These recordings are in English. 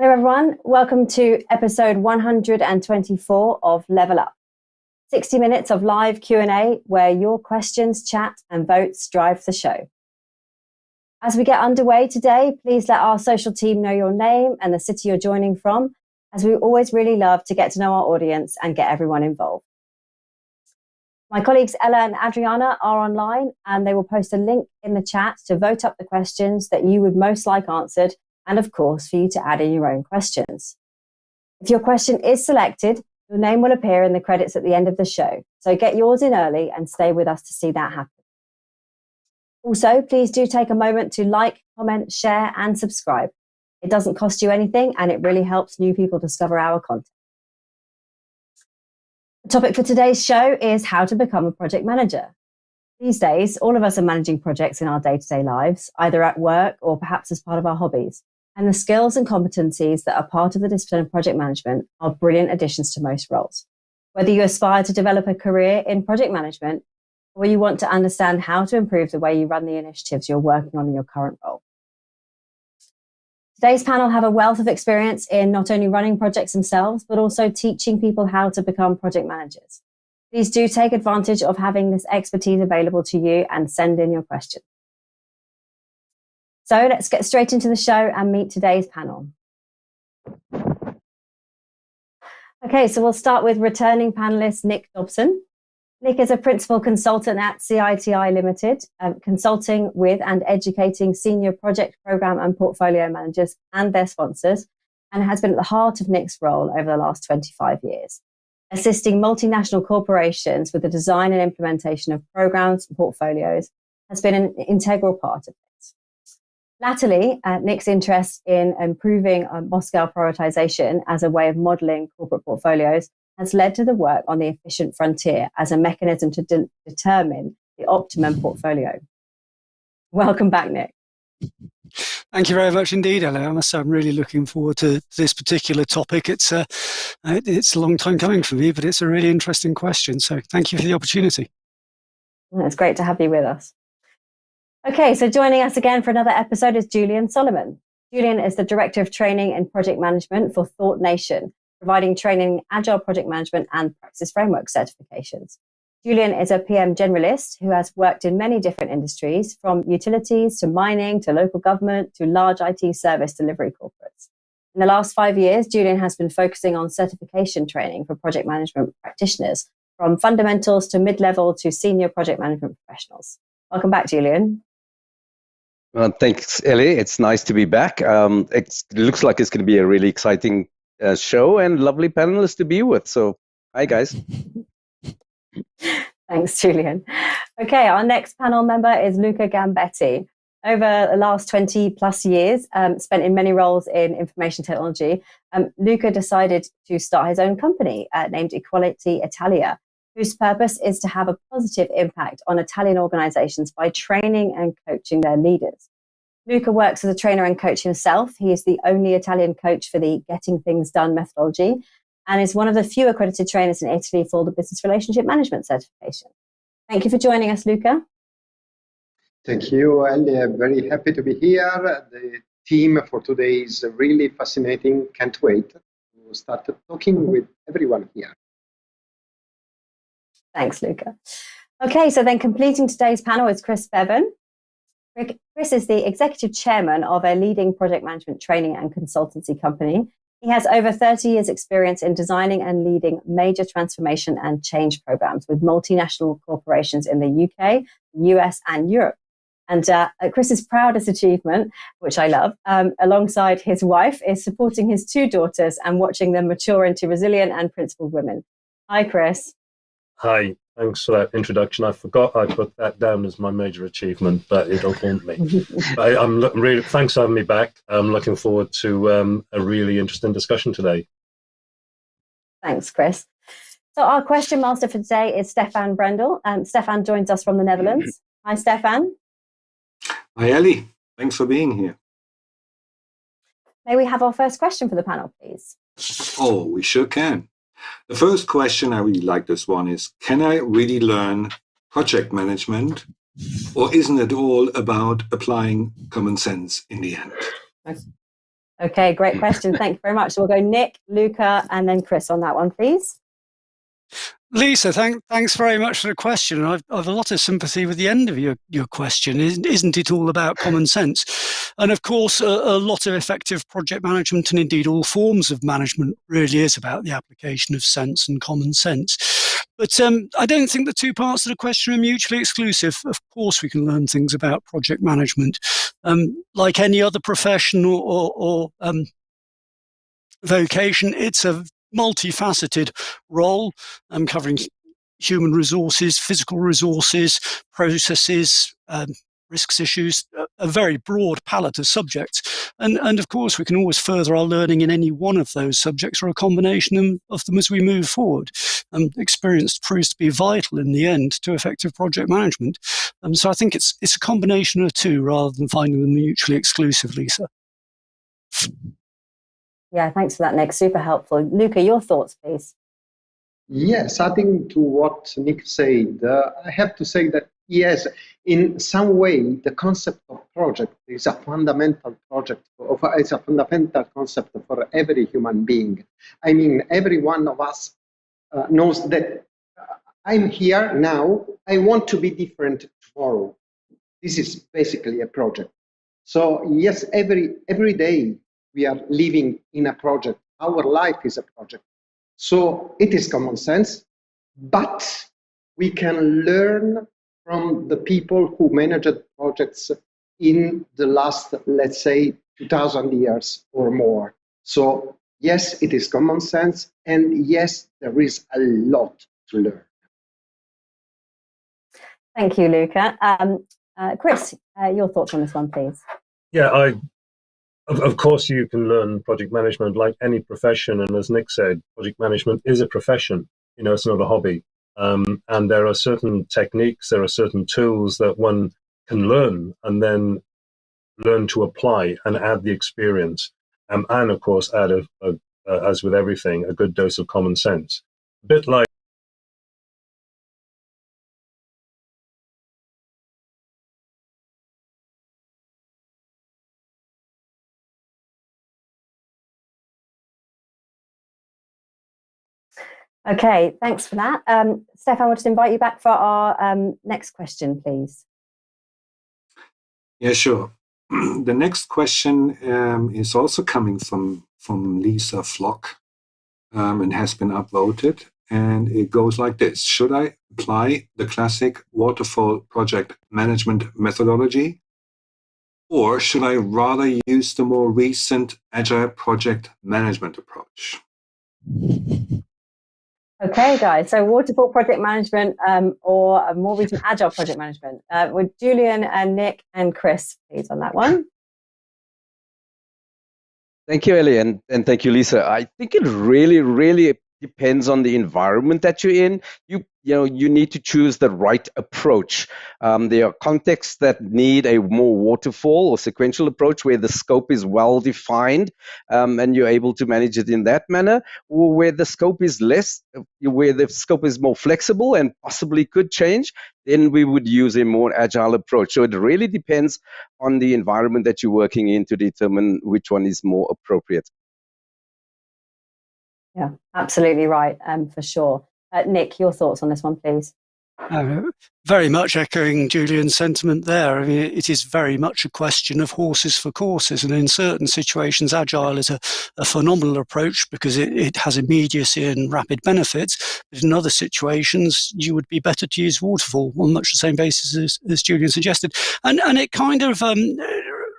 Hello everyone, welcome to episode 124 of Level Up. 60 minutes of live Q&A where your questions, chat and votes drive the show. As we get underway today, please let our social team know your name and the city you're joining from, as we always really love to get to know our audience and get everyone involved. My colleagues Ella and Adriana are online and they will post a link in the chat to vote up the questions that you would most like answered, and of course, for you to add in your own questions. If your question is selected, your name will appear in the credits at the end of the show. So get yours in early and stay with us to see that happen. Also, please do take a moment to like, comment, share, and subscribe. It doesn't cost you anything, and it really helps new people discover our content. The topic for today's show is how to become a project manager. These days, all of us are managing projects in our day-to-day lives, either at work or perhaps as part of our hobbies. And the skills and competencies that are part of the discipline of project management are brilliant additions to most roles. Whether you aspire to develop a career in project management or you want to understand how to improve the way you run the initiatives you're working on in your current role. Today's panel have a wealth of experience in not only running projects themselves, but also teaching people how to become project managers. Please do take advantage of having this expertise available to you and send in your questions. So let's get straight into the show and meet today's panel. Okay, so we'll start with returning panelist Nick Dobson. Nick is a principal consultant at CITI Limited, consulting with and educating senior project, program and portfolio managers and their sponsors, and has been at the heart of Nick's role over the last 25 years, assisting multinational corporations with the design and implementation of programs and portfolios has been an integral part of this. Latterly, Nick's interest in improving Moscow prioritization as a way of modeling corporate portfolios has led to the work on the efficient frontier as a mechanism to determine the optimum portfolio. Welcome back, Nick. Thank you very much indeed, Ellie. I must say I'm really looking forward to this particular topic. It's a long time coming for me, but it's a really interesting question. So thank you for the opportunity. Well, it's great to have you with us. Okay, so joining us again for another episode is Julian Solomon. Julian is the Director of Training in Project Management for Thought Nation, providing training in Agile Project Management and Praxis Framework certifications. Julian is a PM generalist who has worked in many different industries, from utilities to mining to local government to large IT service delivery corporates. In the last 5 years, Julian has been focusing on certification training for project management practitioners, from fundamentals to mid-level to senior project management professionals. Welcome back, Julian. Thanks, Ellie. It's nice to be back. It looks like it's going to be a really exciting show and lovely panelists to be with. So, hi, guys. Thanks, Julian. Okay, our next panel member is Luca Gambetti. Over the last 20 plus years, spent in many roles in information technology, Luca decided to start his own company named Italia, whose purpose is to have a positive impact on Italian organizations by training and coaching their leaders. Luca works as a trainer and coach himself. He is the only Italian coach for the Getting Things Done methodology and is one of the few accredited trainers in Italy for the Business Relationship Management certification. Thank you for joining us, Luca. Thank you, Ellie. I'm very happy to be here. The theme for today is really fascinating. Can't wait to start talking with everyone here. Thanks, Luca. Okay, so then completing today's panel is Chris Bevan. Chris is the executive chairman of a leading project management training and consultancy company. He has over 30 years experience in designing and leading major transformation and change programs with multinational corporations in the UK, US and Europe. And Chris's proudest achievement, which I love, alongside his wife, is supporting his 2 daughters and watching them mature into resilient and principled women. Hi, Chris. Hi, thanks for that introduction. I forgot I put that down as my major achievement, but it'll haunt me. I'm really, thanks for having me back. I'm looking forward to a really interesting discussion today. Thanks, Chris. So our question master for today is Stephan Brendel. Stephan joins us from the Netherlands. Hi, Stephan. Hi, Ellie. Thanks for being here. May we have our first question for the panel, please? Oh, we sure can. The first question, I really like this one, is can I really learn project management, or isn't it all about applying common sense in the end? Okay, great question. Thank you very much. So we'll go Nick, Luca, and then Chris on that one, please. Lisa, thanks very much for the question. I've a lot of sympathy with the end of your question. Isn't it all about common sense? And of course, a lot of effective project management, and indeed all forms of management, really is about the application of sense and common sense. But I don't think the two parts of the question are mutually exclusive. Of course, we can learn things about project management. Like any other profession or vocation, it's a multifaceted role, covering human resources, physical resources, processes, risks issues, a very broad palette of subjects. And of course, we can always further our learning in any one of those subjects or a combination of them as we move forward. Experience proves to be vital in the end to effective project management. So I think it's a combination of two rather than finding them mutually exclusive, Lisa. Yeah, thanks for that, Nick. Super helpful. Luca, your thoughts, please. Yes, adding to what Nick said, I have to say that yes, in some way, the concept of project is a fundamental it's a fundamental concept for every human being. I mean, every one of us knows that I'm here now. I want to be different tomorrow. This is basically a project. So yes, every day we are living in a project. Our life is a project. So it is common sense, but we can learn from the people who managed projects in the last, let's say, 2000 years or more. So yes, it is common sense, and yes, there is a lot to learn. Thank you, Luca. Chris, your thoughts on this one, please. Yeah, of course, you can learn project management like any profession. And as Nick said, project management is a profession. It's not a hobby. And there are certain techniques, there are certain tools that one can learn and then learn to apply and add the experience. And of course, add, as with everything, a good dose of common sense. A bit like Okay, thanks for that. Stephan, I'll just invite you back for our next question, please. Yeah, sure. The next question is also coming from Lisa Flock and has been upvoted. And it goes like this. Should I apply the classic Waterfall Project Management methodology? Or should I rather use the more recent Agile Project Management approach? Okay, guys. So Waterfall Project Management or a more recent Agile Project Management. With Julian and Nick and Chris, please, on that one. Thank you, Ellie, and thank you, Lisa. I think it really depends on the environment that you're in. You need to choose the right approach. There are contexts that need a more waterfall or sequential approach where the scope is well defined and you're able to manage it in that manner, or where the scope is more flexible and possibly could change. Then we would use a more agile approach. So it really depends on the environment that you're working in to determine which one is more appropriate. Yeah, absolutely right, for sure. Nick, your thoughts on this one, please. Very much echoing Julian's sentiment there. I mean, it is very much a question of horses for courses, and in certain situations, Agile is a phenomenal approach because it has immediacy and rapid benefits. But in other situations, you would be better to use Waterfall on much the same basis as Julian suggested. And it kind of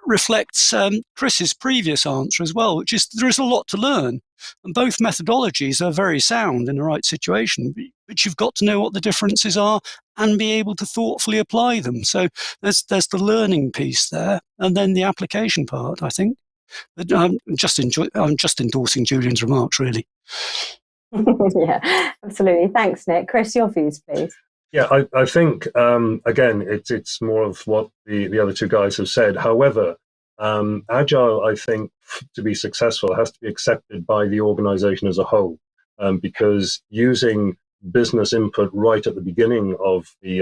reflects Chris's previous answer as well, which is there is a lot to learn. And both methodologies are very sound in the right situation, but you've got to know what the differences are and be able to thoughtfully apply them. So there's the learning piece there, and then the application part, I think. But I'm just endorsing Julian's remarks, really. Yeah, absolutely. Thanks, Nick. Chris, your views, please. Yeah, I think, again, it's more of what the other two guys have said. However, Agile, I think, to be successful, has to be accepted by the organization as a whole, because using business input right at the beginning of the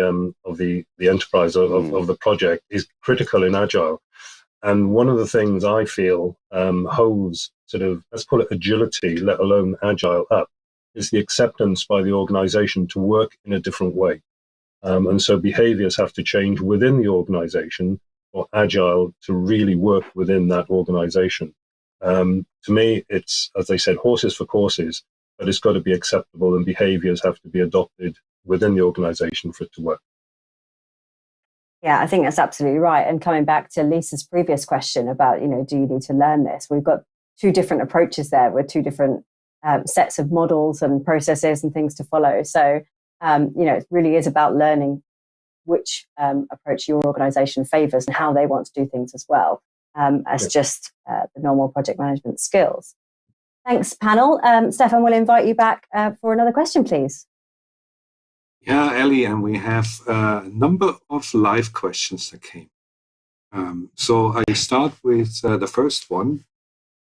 enterprise of the project is critical in Agile. And one of the things I feel holds sort of, let's call it agility, let alone agile up, is the acceptance by the organization to work in a different way. And so behaviors have to change within the organization for agile to really work within that organization. To me, it's, as they said, horses for courses, but it's got to be acceptable, and behaviors have to be adopted within the organization for it to work. Yeah, I think that's absolutely right. And coming back to Lisa's previous question about, do you need to learn this? We've got two different approaches there with two different sets of models and processes and things to follow. So, it really is about learning which approach your organization favors and how they want to do things as well as just the normal project management skills. Thanks, panel. Stephan, we'll invite you back for another question, please. Yeah, Ellie, and we have a number of live questions that came. So I start with the first one.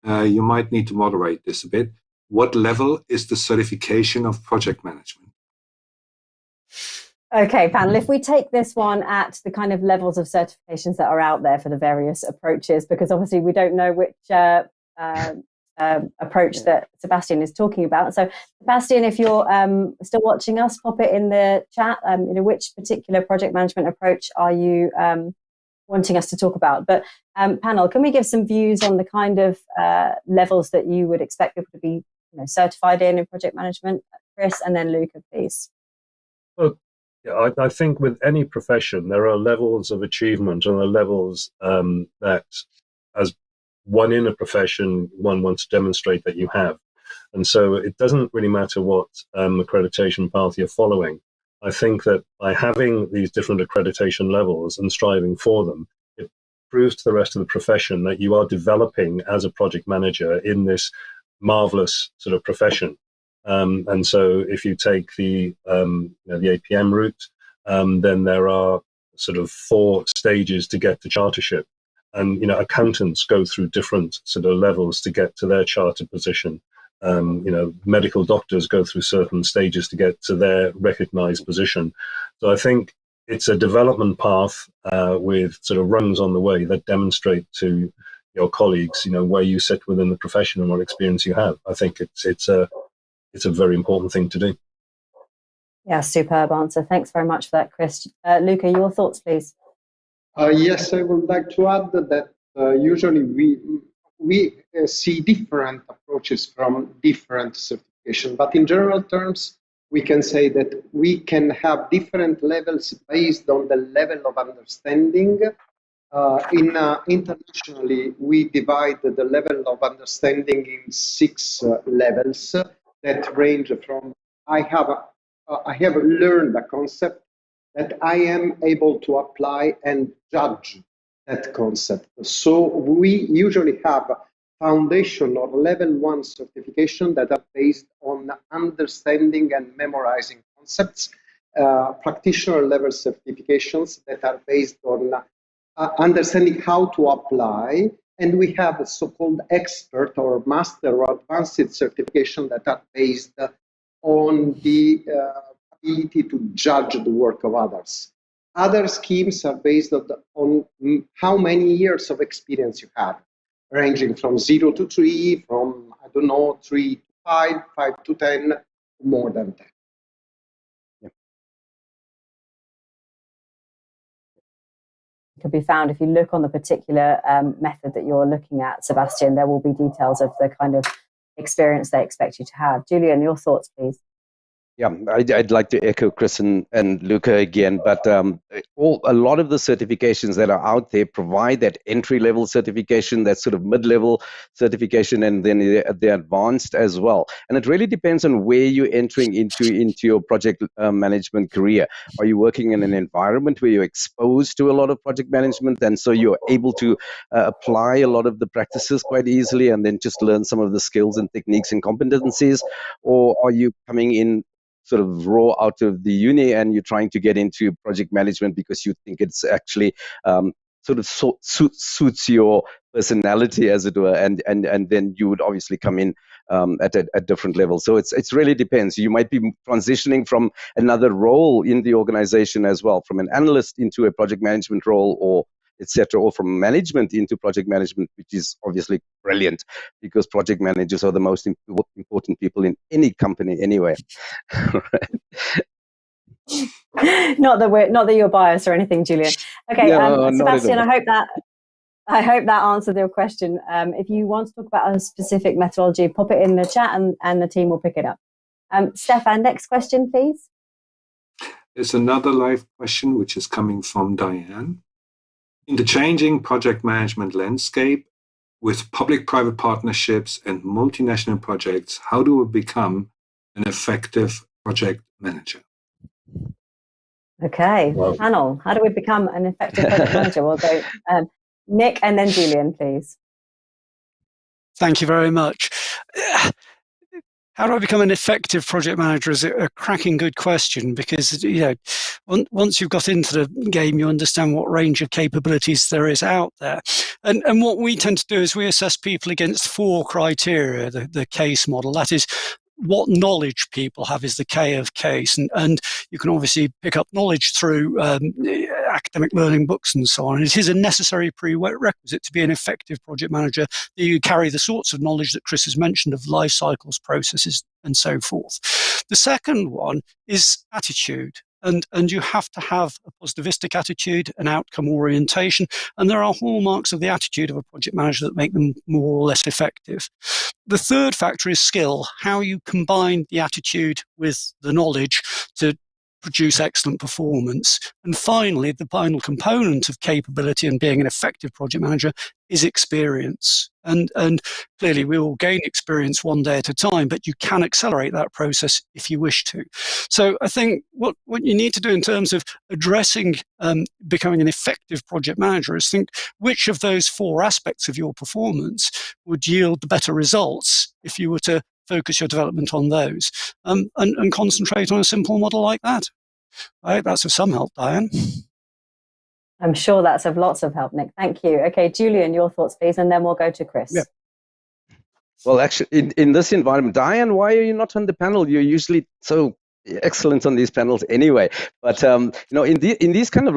You might need to moderate this a bit. What level is the certification of project management? Okay, panel, if we take this one at the kind of levels of certifications that are out there for the various approaches, because obviously we don't know which approach that Sebastian is talking about. So, Sebastian, if you're still watching us, pop it in the chat. Which particular project management approach are you wanting us to talk about? But panel, can we give some views on the kind of levels that you would expect people to be certified in project management? Chris, and then Luca, please. Well, yeah, I think with any profession, there are levels of achievement and there are levels that, as one in a profession, one wants to demonstrate that you have. And so it doesn't really matter what accreditation path you're following. I think that by having these different accreditation levels and striving for them, it proves to the rest of the profession that you are developing as a project manager in this marvelous sort of profession. And so if you take the APM route, then there are sort of 4 stages to get to chartership. And, accountants go through different sort of levels to get to their chartered position. Medical doctors go through certain stages to get to their recognized position. So I think it's a development path with sort of rungs on the way that demonstrate to your colleagues, where you sit within the profession and what experience you have. I think it's a very important thing to do. Yeah, superb answer. Thanks very much for that, Chris. Luca, your thoughts, please. Yes, I would like to add that usually we see different approaches from different certifications, but in general terms, we can say that we can have different levels based on the level of understanding. Internationally, we divide the level of understanding in 6 levels that range from I have learned a concept that I am able to apply and judge that concept. So we usually have foundation or level 1 certification that are based on understanding and memorizing concepts, practitioner level certifications that are based on understanding how to apply, and we have a so-called expert or master or advanced certification that are based on the ability to judge the work of others. Other schemes are based on how many years of experience you have, ranging from 0 to 3, from, 3 to 5, 5 to 10, more than 10. Can be found if you look on the particular method that you're looking at, Sebastian. There will be details of the kind of experience they expect you to have. Julian, your thoughts, please. Yeah, I'd like to echo Chris and Luca again, but a lot of the certifications that are out there provide that entry-level certification, that sort of mid-level certification, and then the advanced as well. And it really depends on where you're entering into your project management career. Are you working in an environment where you're exposed to a lot of project management, and so you're able to apply a lot of the practices quite easily and then just learn some of the skills and techniques and competencies? Or are you coming in sort of raw out of the uni and you're trying to get into project management because you think it's actually sort of suits your personality, as it were, and then you would obviously come in at a different level. So it's really depends. You might be transitioning from another role in the organization as well, from an analyst into a project management role, or etc., or from management into project management, which is obviously brilliant because project managers are the most important people in any company anyway. Not that you're biased or anything, Julian. Okay, No, Sebastian, I hope that answered your question. If you want to talk about a specific methodology, pop it in the chat and the team will pick it up. Stephan, next question, please. There's another live question, which is coming from Diane. In the changing project management landscape with public-private partnerships and multinational projects, how do we become an effective project manager? Okay, panel, how do we become an effective project manager? We'll go Nick and then Julian, please. Thank you very much. How do I become an effective project manager is a cracking good question, because once you've got into the game, you understand what range of capabilities there is out there. And what we tend to do is we assess people against 4 criteria, the CASE model. That is, what knowledge people have is the K of CASE. And you can obviously pick up knowledge through academic learning books and so on. And it is a necessary prerequisite to be an effective project manager that you carry the sorts of knowledge that Chris has mentioned of life cycles, processes, and so forth. The second one is attitude. And you have to have a positivistic attitude, an outcome orientation, and there are hallmarks of the attitude of a project manager that make them more or less effective. The third factor is skill, how you combine the attitude with the knowledge to produce excellent performance. And finally, the final component of capability and being an effective project manager is experience. And clearly we will gain experience one day at a time, but you can accelerate that process if you wish to. So I think what you need to do in terms of addressing becoming an effective project manager is think which of those 4 aspects of your performance would yield the better results if you were to focus your development on those, and concentrate on a simple model like that. I hope that's of some help, Diane. I'm sure that's of lots of help, Nick. Thank you. Okay, Julian, your thoughts, please, and then we'll go to Chris. Yeah. Well, actually, in this environment, Diane, why are you not on the panel? You're usually so excellent on these panels anyway. But in these kind of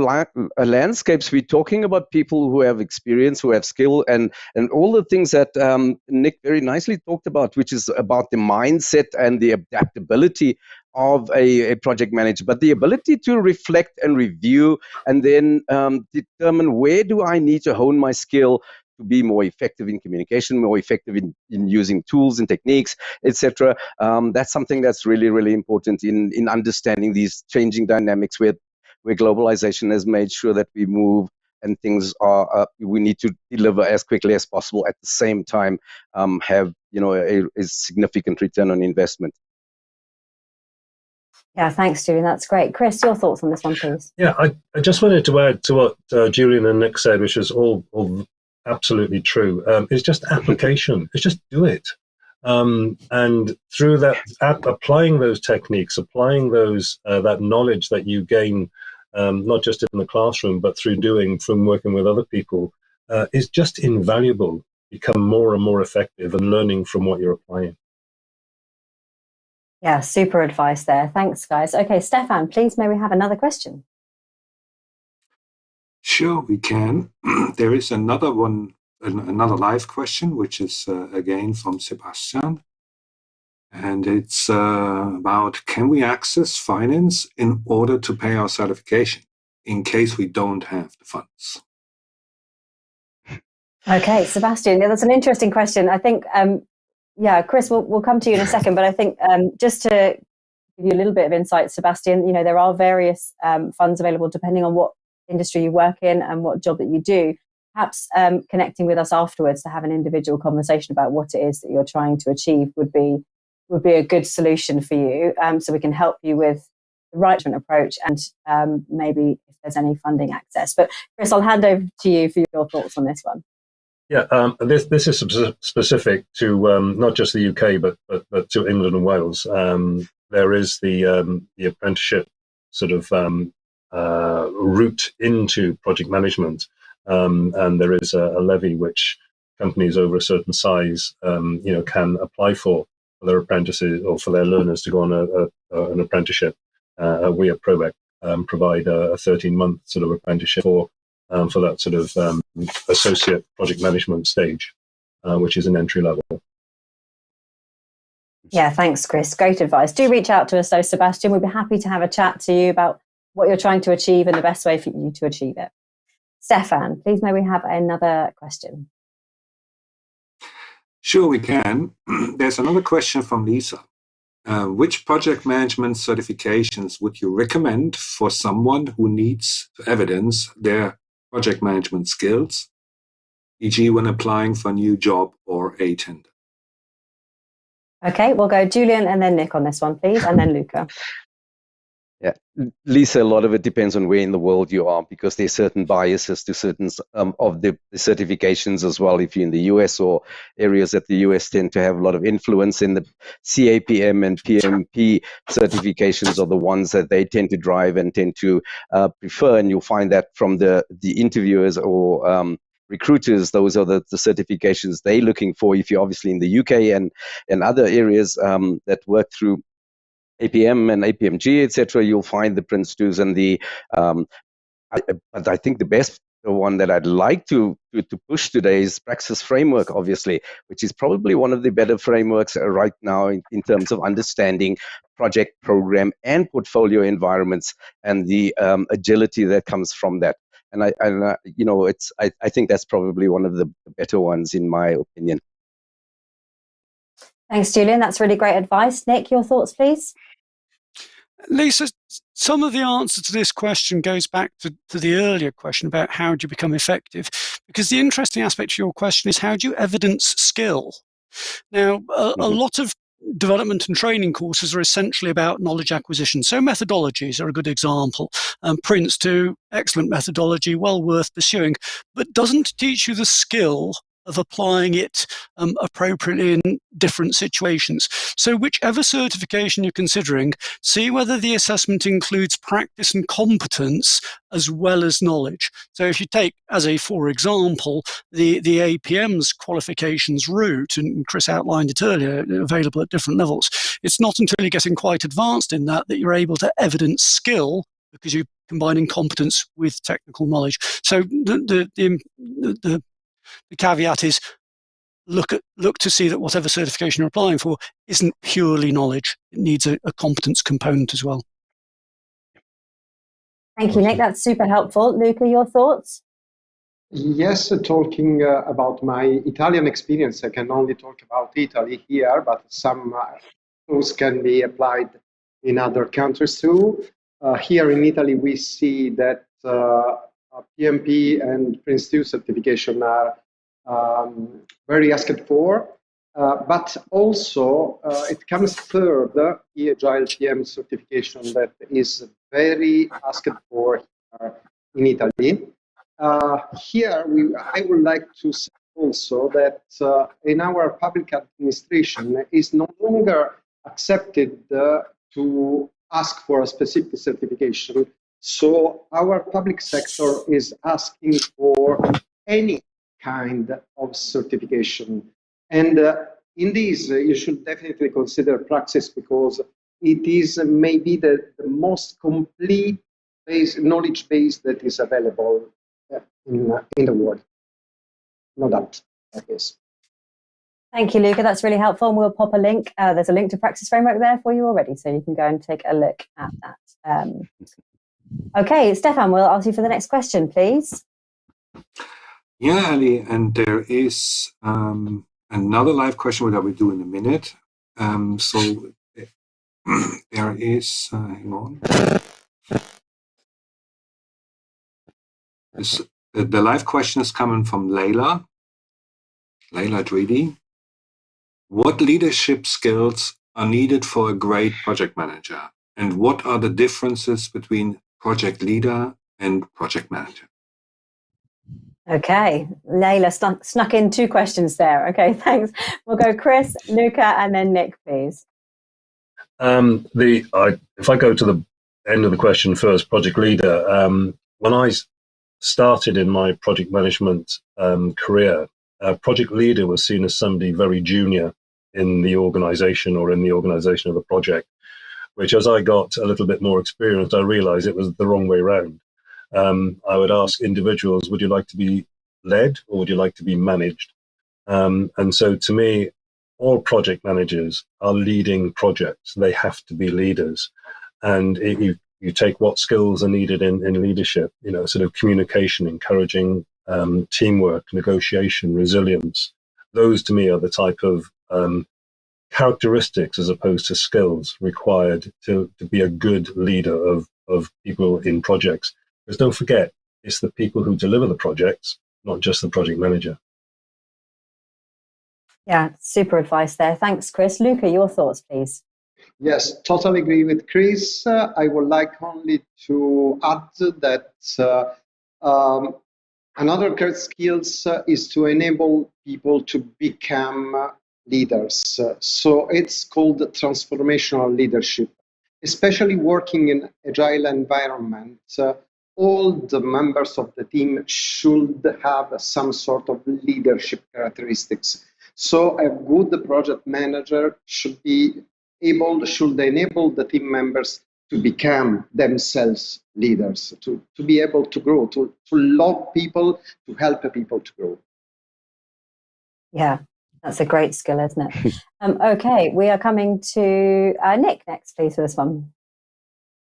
landscapes, we're talking about people who have experience, who have skill, and all the things that Nick very nicely talked about, which is about the mindset and the adaptability of a project manager, but the ability to reflect and review and then determine where do I need to hone my skill to be more effective in communication, more effective in using tools and techniques, etc. That's something that's really, really important in understanding these changing dynamics where globalization has made sure that we move and things are, we need to deliver as quickly as possible at the same time, have a significant return on investment. Yeah, thanks, Julian. That's great. Chris, your thoughts on this one, please. Yeah, I just wanted to add to what Julian and Nick said, which is all absolutely true. It's just application. It's just do it. And through that, applying those techniques, applying those that knowledge that you gain, not just in the classroom, but from working with other people, is just invaluable. Become more and more effective and learning from what you're applying. Yeah, super advice there. Thanks, guys. Okay, Stephan, please, may we have another question? Sure, we can. There is another one, another live question, which is again from Sebastian. And it's about, can we access finance in order to pay our certification in case we don't have the funds? Okay, Sebastian, that's an interesting question. I think, Chris, we'll come to you in a second, but I think just to give you a little bit of insight, Sebastian, there are various funds available depending on what industry you work in and what job that you do. Perhaps connecting with us afterwards to have an individual conversation about what it is that you're trying to achieve would be a good solution for you, so we can help you with the right approach and maybe if there's any funding access. But Chris, I'll hand over to you for your thoughts on this one. Yeah, this is specific to not just the UK, but to England and Wales. There is the apprenticeship sort of route into project management, and there is a levy which companies over a certain size, can apply for their apprentices or for their learners to go on an apprenticeship. We at Probec provide a 13-month sort of apprenticeship for for that sort of associate project management stage, which is an entry level. Yeah, thanks, Chris. Great advice. Do reach out to us, though, Sebastian. We'd be happy to have a chat to you about what you're trying to achieve and the best way for you to achieve it. Stephan, please may we have another question? Sure, we can. There's another question from Lisa. Which project management certifications would you recommend for someone who needs to evidence their project management skills, e.g. when applying for a new job or a tender? Okay, we'll go Julian and then Nick on this one, please, and then Luca. Yeah, Lisa, a lot of it depends on where in the world you are, because there's certain biases to certain of the certifications as well. If you're in the US or areas that the US tend to have a lot of influence in, the CAPM and PMP certifications are the ones that they tend to drive and tend to prefer. And you'll find that from the interviewers or recruiters, those are the certifications they're looking for. If you're obviously in the UK and other areas that work through APM and APMG, etc., you'll find the Prince 2s and the. But I think the one that I'd like to push today is Praxis Framework, obviously, which is probably one of the better frameworks right now in terms of understanding project, program, and portfolio environments and the agility that comes from that. And I think that's probably one of the better ones in my opinion. Thanks, Julian. That's really great advice. Nick, your thoughts, please? Lisa, some of the answer to this question goes back to the earlier question about how do you become effective, because the interesting aspect of your question is how do you evidence skill? Now, a lot of development and training courses are essentially about knowledge acquisition. So methodologies are a good example. Prince 2, excellent methodology, well worth pursuing, but doesn't teach you the skill of applying it appropriately in different situations. So whichever certification you're considering, see whether the assessment includes practice and competence as well as knowledge. So if you take, for example, the APM's qualifications route, and Chris outlined it earlier, available at different levels, it's not until you're getting quite advanced in that you're able to evidence skill, because you're combining competence with technical knowledge. So the caveat is look to see that whatever certification you're applying for isn't purely knowledge. It needs a competence component as well. Thank you, Nick. That's super helpful. Luca, your thoughts? Yes, talking about my Italian experience, I can only talk about Italy here, but some tools can be applied in other countries too. Here in Italy, we see that PMP and Prince 2 certification are very asked for, but also it comes third, the Agile PM certification that is very asked for in Italy. Here, I would like to say also that in our public administration is no longer accepted to ask for a specific certification. So our public sector is asking for any kind of certification. And in this, you should definitely consider Praxis, because it is maybe the most complete knowledge base that is available in the world. No doubt, I guess. Thank you, Luca. That's really helpful. And we'll pop a link. There's a link to Praxis Framework there for you already, so you can go and take a look at that. Okay, Stephan, we'll ask you for the next question, please. Yeah, Ellie, and there is another live question that we'll do in a minute. So there is, hang on. The live question is coming from Layla Dridi. What leadership skills are needed for a great project manager? And what are the differences between project leader and project manager? Okay, Layla snuck in two questions there. Okay, thanks. We'll go Chris, Luca, and then Nick, please. If I go to the end of the question first, project leader, when I started in my project management career, project leader was seen as somebody very junior in the organization or in the organization of the project, which as I got a little bit more experience, I realized it was the wrong way around. I would ask individuals, would you like to be led or would you like to be managed? And so to me, all project managers are leading projects. They have to be leaders. And you take what skills are needed in leadership, sort of communication, encouraging teamwork, negotiation, resilience. Those to me are the type of characteristics as opposed to skills required to be a good leader of people in projects. Because don't forget, it's the people who deliver the projects, not just the project manager. Yeah, super advice there. Thanks, Chris. Luca, your thoughts, please. Yes, totally agree with Chris. I would like only to add that another great skills is to enable people to become leaders. So it's called transformational leadership, especially working in agile environment. All the members of the team should have some sort of leadership characteristics. So a good project manager should enable the team members to become themselves leaders, to be able to grow, to love people, to help people to grow. Yeah, that's a great skill, isn't it? Okay, we are coming to Nick next, please, for this one.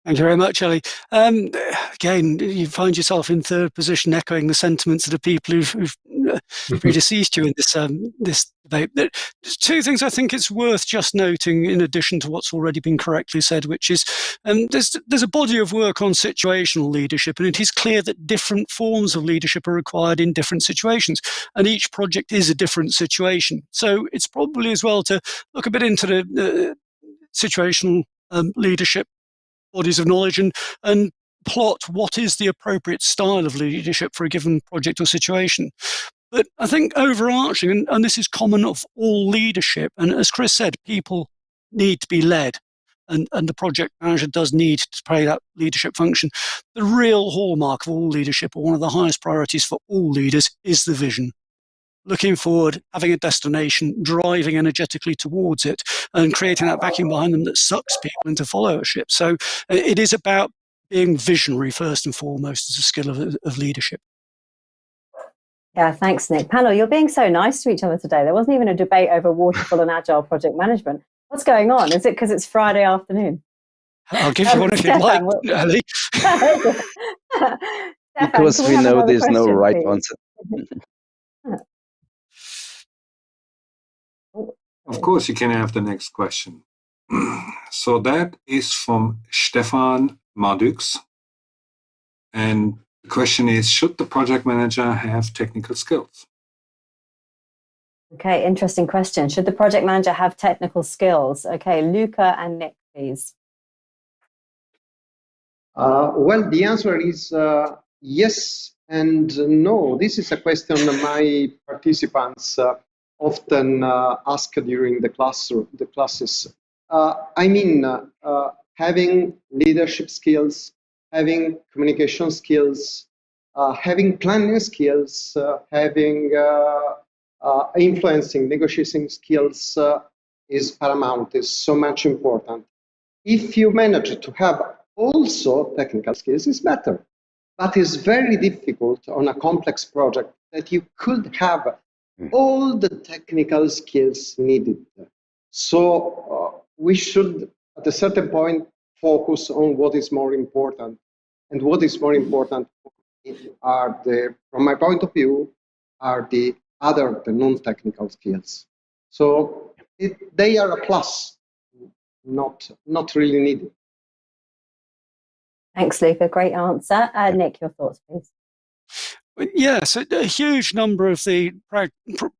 Thank you very much, Ellie. Again, you find yourself in third position, echoing the sentiments of the people who've predeceased you in this debate. There's two things I think it's worth just noting, in addition to what's already been correctly said, which is there's a body of work on situational leadership, and it is clear that different forms of leadership are required in different situations, and each project is a different situation. So it's probably as well to look a bit into the situational leadership bodies of knowledge and plot what is the appropriate style of leadership for a given project or situation. But I think overarching, and this is common of all leadership, and as Chris said, people need to be led, and the project manager does need to play that leadership function. The real hallmark of all leadership, or one of the highest priorities for all leaders, is the vision. Looking forward, having a destination, driving energetically towards it, and creating that vacuum behind them that sucks people into followership. So it is about being visionary first and foremost as a skill of leadership. Yeah, thanks, Nick. Panel, you're being so nice to each other today. There wasn't even a debate over Waterfall and Agile Project Management. What's going on? Is it because it's Friday afternoon? I'll give you one if you'd like, Ellie. Because we know there's no right answer. Of course, you can have the next question. So that is from Stephan Mardux. And the question is, should the project manager have technical skills? Okay, interesting question. Should the project manager have technical skills? Okay, Luca and Nick, please. Well, the answer is yes and no. This is a question my participants often ask during the classes. Having leadership skills, having communication skills, having planning skills, having influencing, negotiating skills is paramount, is so much important. If you manage to have also technical skills, it's better. But it's very difficult on a complex project that you could have all the technical skills needed. So we should, at a certain point, focus on what is more important. And what is more important are from my point of view, are the non-technical skills. So they are a plus, not really needed. Thanks, Luca. Great answer. Nick, your thoughts, please. Yes, a huge number of the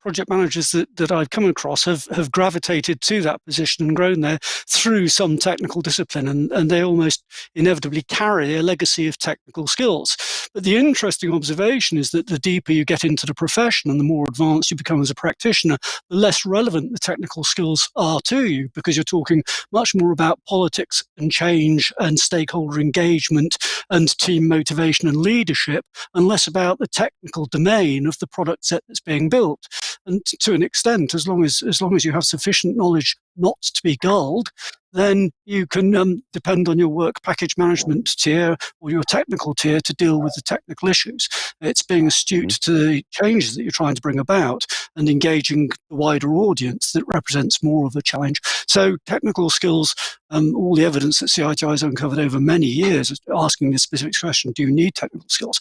project managers that I've come across have gravitated to that position and grown there through some technical discipline, and they almost inevitably carry a legacy of technical skills. But the interesting observation is that the deeper you get into the profession and the more advanced you become as a practitioner, the less relevant the technical skills are to you, because you're talking much more about politics and change and stakeholder engagement and team motivation and leadership, and less about the the technical domain of the product set that's being built. And to an extent, as long as you have sufficient knowledge not to be gulled, then you can depend on your work package management tier or your technical tier to deal with the technical issues. It's being astute to the changes that you're trying to bring about and engaging the wider audience that represents more of a challenge. So technical skills, all the evidence that CITI has uncovered over many years, asking the specific question, do you need technical skills,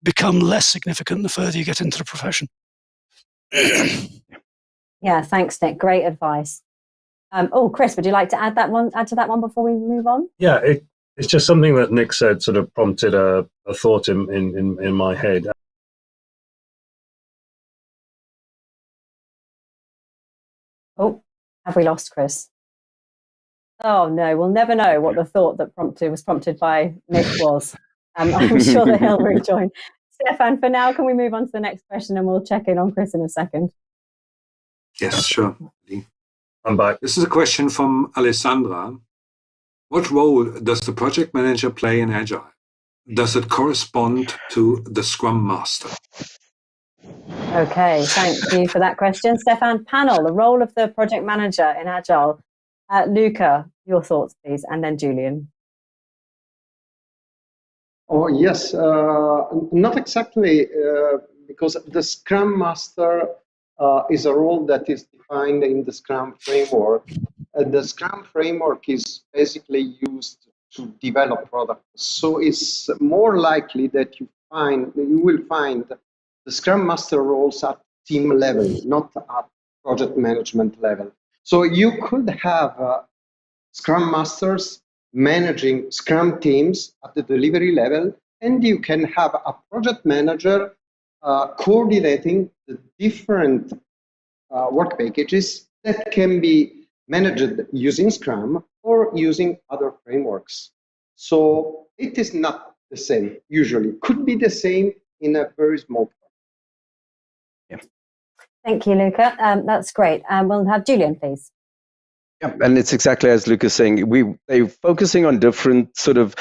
become less significant the further you get into the profession. Yeah, thanks, Nick. Great advice. Chris, would you like to add to that one before we move on? Yeah, it's just something that Nick said sort of prompted a thought in my head. Oh, have we lost Chris? Oh no, we'll never know what the thought that was prompted by Nick was. I'm sure that he'll rejoin. Stephan, for now, can we move on to the next question and we'll check in on Chris in a second? Yes, sure. I'm back. This is a question from Alessandra. What role does the project manager play in Agile? Does it correspond to the Scrum Master? Okay, thank you for that question. Stephan, panel, the role of the project manager in Agile. Luca, your thoughts, please, and then Julian. Oh, yes, not exactly, because the Scrum Master is a role that is defined in the Scrum framework. The Scrum framework is basically used to develop products. So it's more likely that you will find the Scrum Master roles at team level, not at project management level. So you could have Scrum Masters managing Scrum teams at the delivery level, and you can have a project manager coordinating the different work packages that can be managed using Scrum or using other frameworks. So it is not the same, usually. Could be the same in a very small part. Yeah. Thank you, Luca. That's great. We'll have Julian, please. Yeah, and it's exactly as Luca's saying. They're focusing on different sort of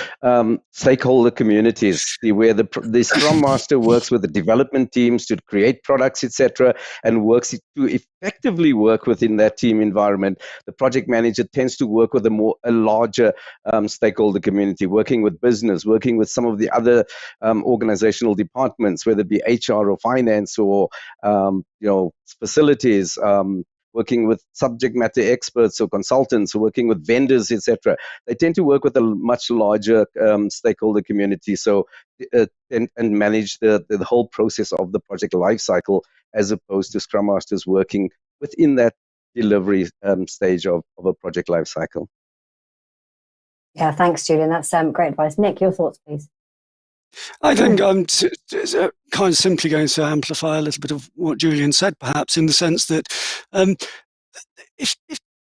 stakeholder communities, where the Scrum Master works with the development teams to create products, etc., and works to effectively work within that team environment. The project manager tends to work with a larger stakeholder community, working with business, working with some of the other organizational departments, whether it be HR or finance or facilities. Working with subject matter experts or consultants, or working with vendors, etc. They tend to work with a much larger stakeholder community, and manage the whole process of the project lifecycle, as opposed to Scrum Masters working within that delivery stage of a project lifecycle. Yeah, thanks, Julian. That's great advice. Nick, your thoughts, please. I think I'm kind of simply going to amplify a little bit of what Julian said, perhaps, in the sense that if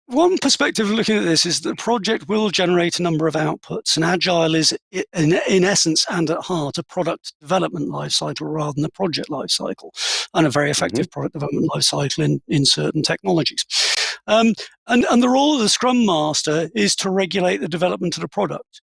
one perspective of looking at this is that the project will generate a number of outputs, and Agile is, in essence and at heart, a product development lifecycle rather than a project lifecycle, and a very effective product development lifecycle in certain technologies. And the role of the Scrum Master is to regulate the development of the product,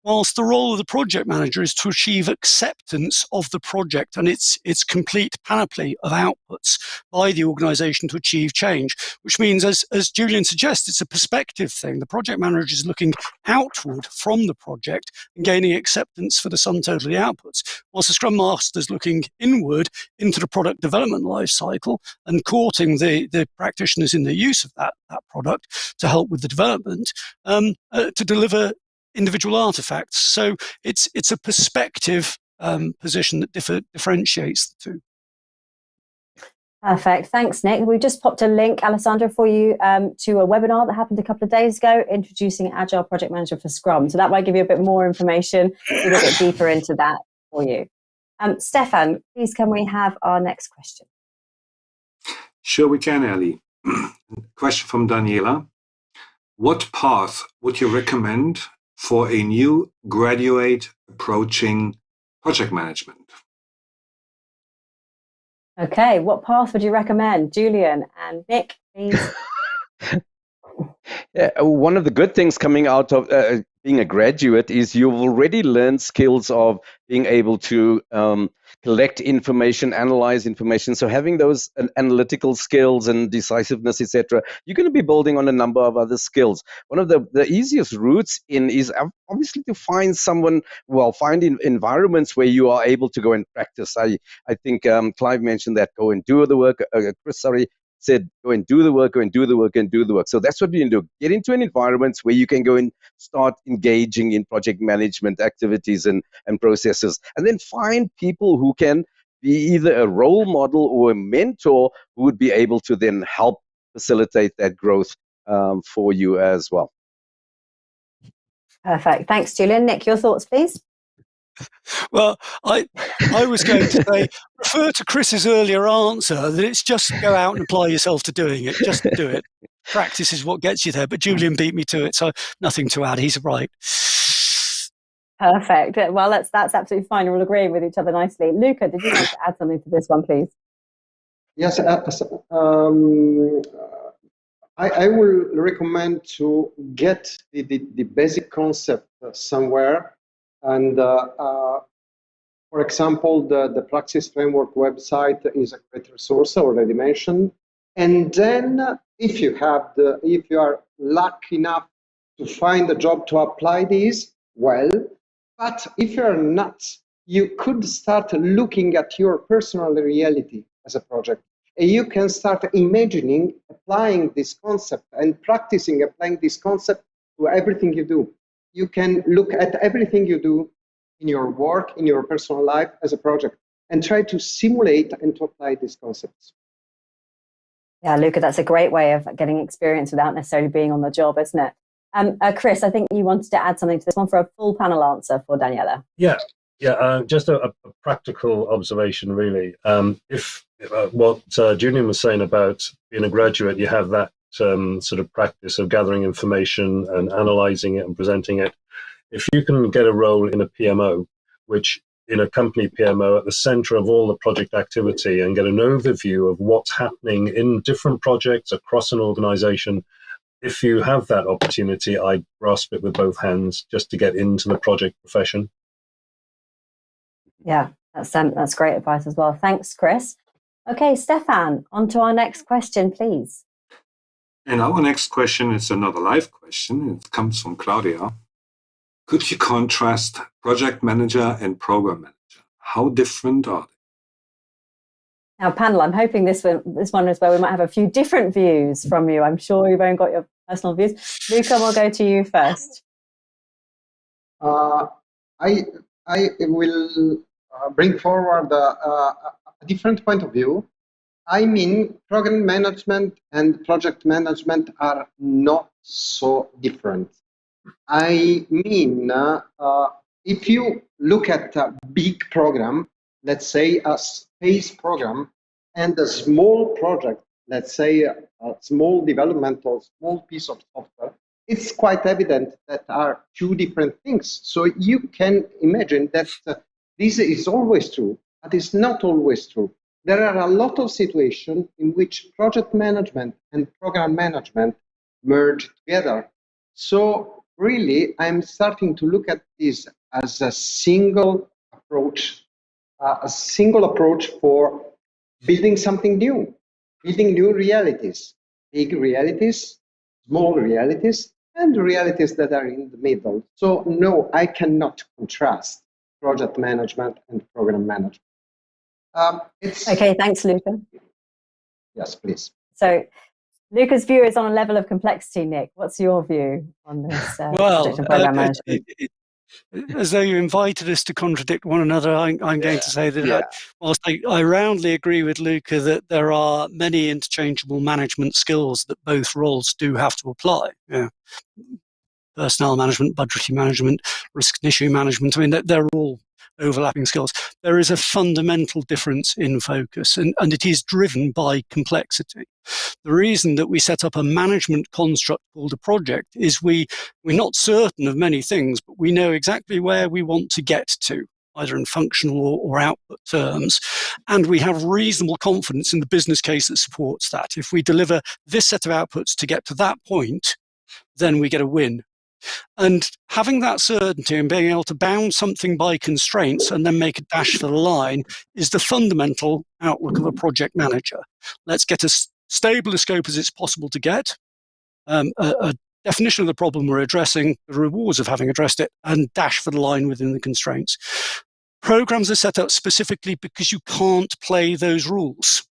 whilst the role of the project manager is to achieve acceptance of the project and its complete panoply of outputs by the organization to achieve change, which means, as Julian suggests, it's a perspective thing. The project manager is looking outward from the project and gaining acceptance for the sum total of the outputs, whilst the Scrum Master is looking inward into the product development life cycle and courting the practitioners in the use of that product to help with the development, to deliver individual artifacts. So it's a perspective position that differentiates the two. Perfect. Thanks, Nick. We've just popped a link, Alessandra, for you to a webinar that happened a couple of days ago, introducing Agile Project Management for Scrum. So that might give you a bit more information, a little bit deeper into that for you. Stephan, please, can we have our next question? Sure, we can, Ellie. Question from Daniela. What path would you recommend for a new graduate approaching project management? Okay, what path would you recommend? Julian and Nick, please. Yeah, one of the good things coming out of being a graduate is you've already learned skills of being able to collect information, analyze information. So having those analytical skills and decisiveness, etc., you're going to be building on a number of other skills. One of the easiest routes in is obviously to find someone, find environments where you are able to go and practice. I think Clive mentioned that, go and do the work. Chris, said go and do the work, go and do the work, and do the work. So that's what we do. Get into an environment where you can go and start engaging in project management activities and processes, and then find people who can be either a role model or a mentor who would be able to then help facilitate that growth for you as well. Perfect. Thanks, Julian. Nick, your thoughts, please? Well, I was going to say, refer to Chris's earlier answer, that it's just go out and apply yourself to doing it. Just do it. Practice is what gets you there. But Julian beat me to it, so nothing to add. He's right. Perfect. Well, that's absolutely fine. We're all agreeing with each other nicely. Luca, did you want to add something to this one, please? Yes. I will recommend to get the basic concept somewhere. And for example, the Praxis Framework website is a great resource already mentioned. And then if you are lucky enough to find a job to apply these, well, but if you're not, you could start looking at your personal reality as a project. And you can start imagining applying this concept and practicing applying this concept to everything you do. You can look at everything you do in your work, in your personal life as a project, and try to simulate and to apply these concepts. Yeah, Luca, that's a great way of getting experience without necessarily being on the job, isn't it? Chris, I think you wanted to add something to this one for a full panel answer for Daniela. Yeah, just a practical observation, really. If what Julian was saying about being a graduate, you have that sort of practice of gathering information and analyzing it and presenting it. If you can get a role in a PMO, which in a company PMO at the center of all the project activity, and get an overview of what's happening in different projects across an organization, if you have that opportunity, I'd grasp it with both hands just to get into the project profession. Yeah, that's great advice as well. Thanks, Chris. Okay, Stephan, on to our next question, please. And our next question is another live question. It comes from Claudia. Could you contrast project manager and program manager? How different are they? Now, panel, I'm hoping this one is where we might have a few different views from you. I'm sure you've only got your personal views. Luca, we'll go to you first. I will bring forward a different point of view. I mean, program management and project management are not so different. I mean, if you look at a big program, let's say a space program, and a small project, let's say a small development or small piece of software, it's quite evident that are two different things. So you can imagine that this is always true, but it's not always true. There are a lot of situations in which project management and program management merge together. So really, I'm starting to look at this as a single approach for building something new, building new realities, big realities, small realities, and realities that are in the middle. So no, I cannot contrast project management and program management. Okay, thanks, Luca. Yes, please. So Luca's view is on a level of complexity. Nick, what's your view on this project and program management? As though you invited us to contradict one another, I'm going to say that whilst I roundly agree with Luca that there are many interchangeable management skills that both roles do have to apply. Yeah. Personnel management, budgetary management, risk and issue management, I mean, they're all overlapping skills. There is a fundamental difference in focus, and it is driven by complexity. The reason that we set up a management construct called a project is we're not certain of many things, but we know exactly where we want to get to, either in functional or output terms, and we have reasonable confidence in the business case that supports that. If we deliver this set of outputs to get to that point, then we get a win. And having that certainty and being able to bound something by constraints and then make a dash for the line is the fundamental outlook of a project manager. Let's get as stable a scope as it's possible to get, a definition of the problem we're addressing, the rewards of having addressed it, and dash for the line within the constraints. Programs are set up specifically because you can't play those rules.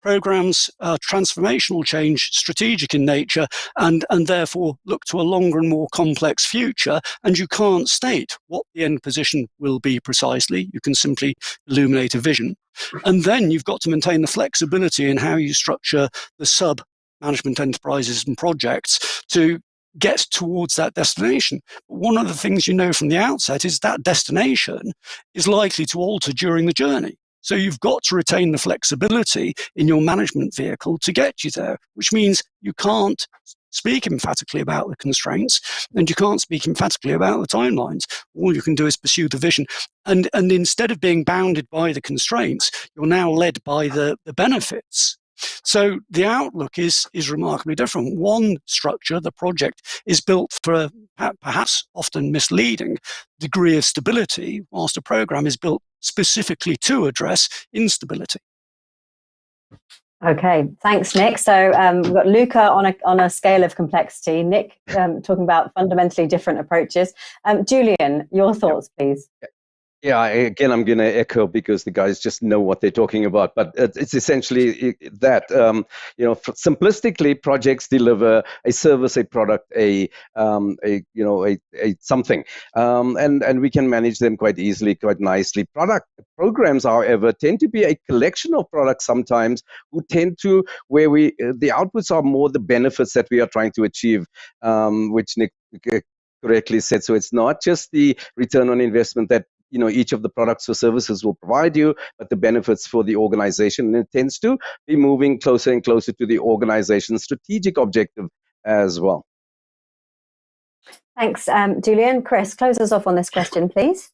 Programs are transformational change, strategic in nature, and therefore look to a longer and more complex future, and you can't state what the end position will be precisely. You can simply illuminate a vision. And then you've got to maintain the flexibility in how you structure the sub-management enterprises and projects to get towards that destination. But one of the things you know from the outset is that destination is likely to alter during the journey. So you've got to retain the flexibility in your management vehicle to get you there, which means you can't speak emphatically about the constraints and you can't speak emphatically about the timelines. All you can do is pursue the vision. And instead of being bounded by the constraints, you're now led by the benefits. So the outlook is remarkably different. One structure, the project, is built for perhaps often misleading degree of stability, whilst a program is built specifically to address instability. Okay, thanks, Nick. So we've got Luca on a scale of complexity, Nick talking about fundamentally different approaches. Julian, your thoughts, please. Yeah, again, I'm going to echo because the guys just know what they're talking about. But it's essentially that, simplistically, projects deliver a service, a product, a something, and we can manage them quite easily, quite nicely. Programs, however, tend to be a collection of products sometimes who tend to where the outputs are more the benefits that we are trying to achieve, which Nick correctly said. So it's not just the return on investment that each of the products or services will provide you, but the benefits for the organization. And it tends to be moving closer and closer to the organization's strategic objective as well. Thanks, Julian. Chris, close us off on this question, please.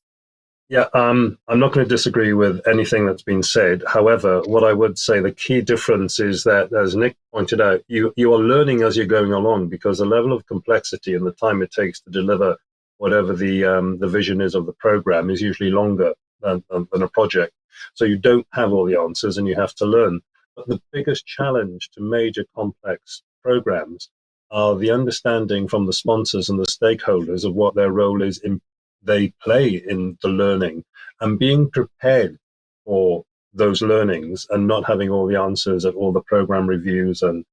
Yeah, I'm not going to disagree with anything that's been said. However, what I would say, the key difference is that, as Nick pointed out, you are learning as you're going along, because the level of complexity and the time it takes to deliver whatever the vision is of the program is usually longer than a project. So you don't have all the answers and you have to learn. But the biggest challenge to major complex programs are the understanding from the sponsors and the stakeholders of what their role is they play in the learning, and being prepared for those learnings and not having all the answers at all the program reviews and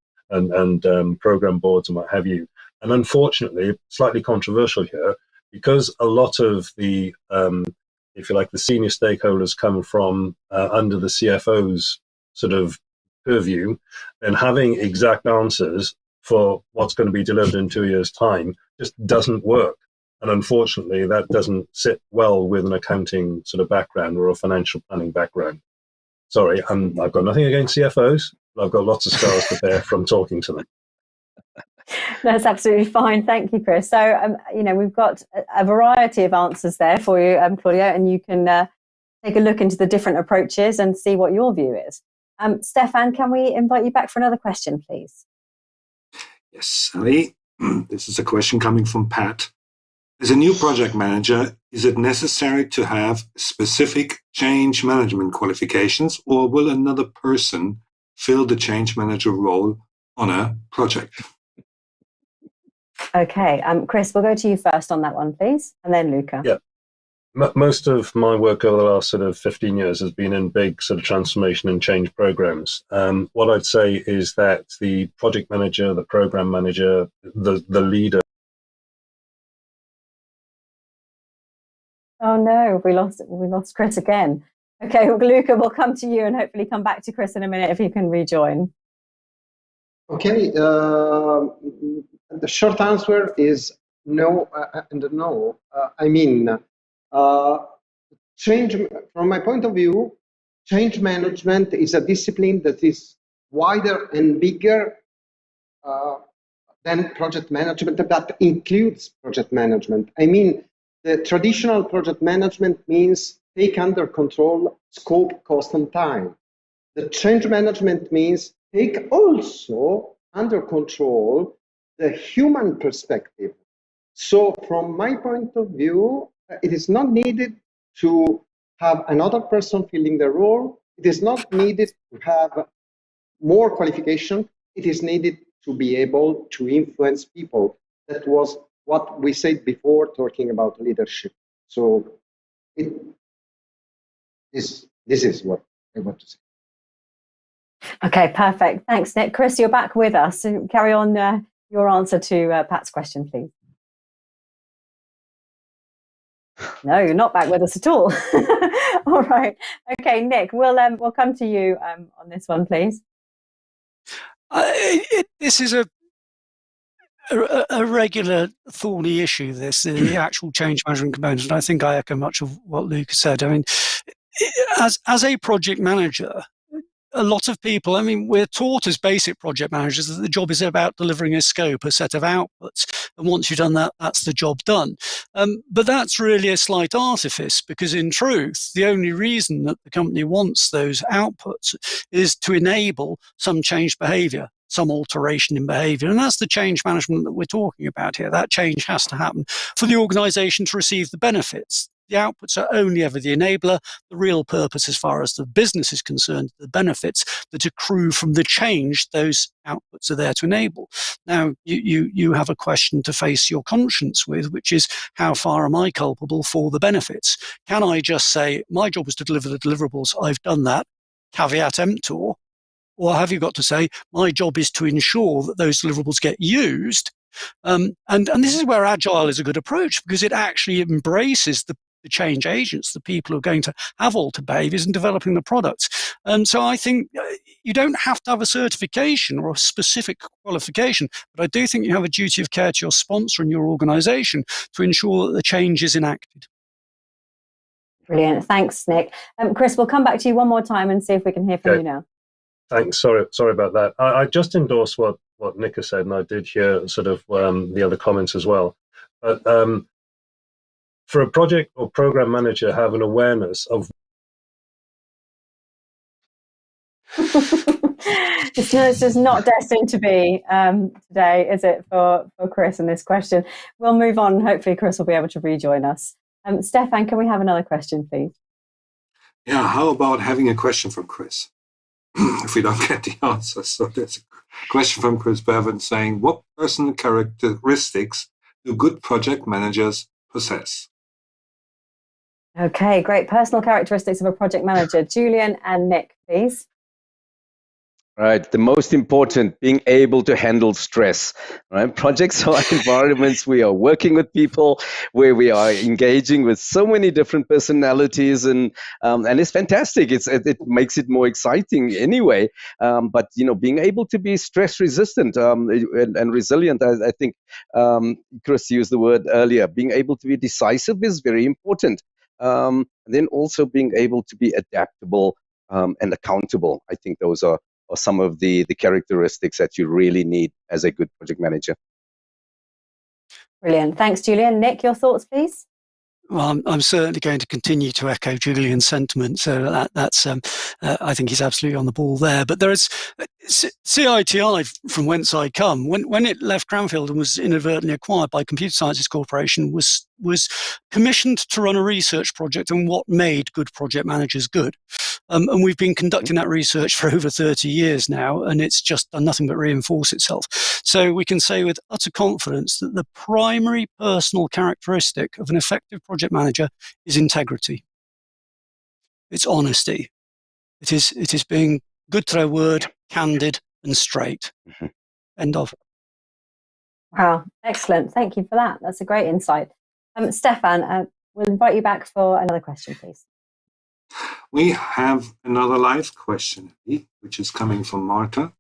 program boards and what have you. And unfortunately, slightly controversial here, because a lot of the, if you like, the senior stakeholders come from under the CFO's sort of purview, then having exact answers for what's going to be delivered in 2 years' time just doesn't work. And unfortunately, that doesn't sit well with an accounting sort of background or a financial planning background. Sorry, I've got nothing against CFOs, but I've got lots of scars to bear from talking to them. That's absolutely fine. Thank you, Chris. So, we've got a variety of answers there for you, Claudio, and you can take a look into the different approaches and see what your view is. Stephan, can we invite you back for another question, please? Yes, Ellie. This is a question coming from Pat. As a new project manager, is it necessary to have specific change management qualifications, or will another person fill the change manager role on a project? Okay, Chris, we'll go to you first on that one, please, and then Luca. Yeah. Most of my work over the last sort of 15 years has been in big sort of transformation and change programs. What I'd say is that the project manager, the program manager, the leader. Oh no, we lost Chris again. Okay, well, Luca, we'll come to you and hopefully come back to Chris in a minute if you can rejoin. Okay, the short answer is no and no. Change, from my point of view, change management is a discipline that is wider and bigger than project management, that includes project management. The traditional project management means take under control scope, cost, and time. The change management means take also under control the human perspective, So from my point of view, it is not needed to have another person filling the role. It is not needed to have more qualification. It is needed to be able to influence people. That was what we said before, talking about leadership. So this is what I want to say. Okay, perfect. Thanks, Nick. Chris, you're back with us. So carry on your answer to Pat's question, please. No, you're not back with us at all. All right. Okay, Nick, we'll come to you on this one, please. This is a regular thorny issue, the actual change management component. And I think I echo much of what Luca said. I mean, as a project manager, a lot of people, I mean, we're taught as basic project managers that the job is about delivering a scope, a set of outputs. And once you've done that, that's the job done. But that's really a slight artifice, because in truth, the only reason that the company wants those outputs is to enable some change behavior, some alteration in behavior. And that's the change management that we're talking about here. That change has to happen for the organization to receive the benefits. The outputs are only ever the enabler. The real purpose, as far as the business is concerned, the benefits that accrue from the change those outputs are there to enable. Now, you have a question to face your conscience with, which is, how far am I culpable for the benefits? Can I just say, my job is to deliver the deliverables, I've done that, caveat emptor? Or have you got to say, my job is to ensure that those deliverables get used? And this is where Agile is a good approach, because it actually embraces the change agents, the people who are going to have altered behaviors and developing the products. And so I think you don't have to have a certification or a specific qualification, but I do think you have a duty of care to your sponsor and your organization to ensure that the change is enacted. Brilliant. Thanks, Nick. Chris, we'll come back to you one more time and see if we can hear from you now. Thanks. Sorry about that. I just endorse what Nick has said, and I did hear sort of the other comments as well. But for a project or program manager, have an awareness of It's just not destined to be today, is it, for Chris and this question? We'll move on. Hopefully, Chris will be able to rejoin us. Stephan, can we have another question, please? Yeah, how about having a question from Chris? If we don't get the answer. So there's a question from Chris Bevan saying, what personal characteristics do good project managers possess? Okay, great. Personal characteristics of a project manager. Julian and Nick, please. Right. The most important, being able to handle stress. Right. Projects are environments we are working with people, where we are engaging with so many different personalities, and it's fantastic. It makes it more exciting anyway. But being able to be stress resistant and resilient. I think Chris used the word earlier. Being able to be decisive is very important. And then also being able to be adaptable and accountable. I think those are some of the characteristics that you really need as a good project manager. Brilliant. Thanks, Julian. Nick, your thoughts, please? Well, I'm certainly going to continue to echo Julian's sentiment. So that's I think he's absolutely on the ball there. But there is CITI, from whence I come, when it left Cranfield and was inadvertently acquired by Computer Sciences Corporation, was commissioned to run a research project on what made good project managers good. And we've been conducting that research for over 30 years now, and it's just done nothing but reinforce itself. So we can say with utter confidence that the primary personal characteristic of an effective project manager is integrity. It's honesty. It is being good to their word, candid and straight. End of. Wow, excellent. Thank you for that. That's a great insight. Stephan, we'll invite you back for another question, please. We have another live question, which is coming from Marta.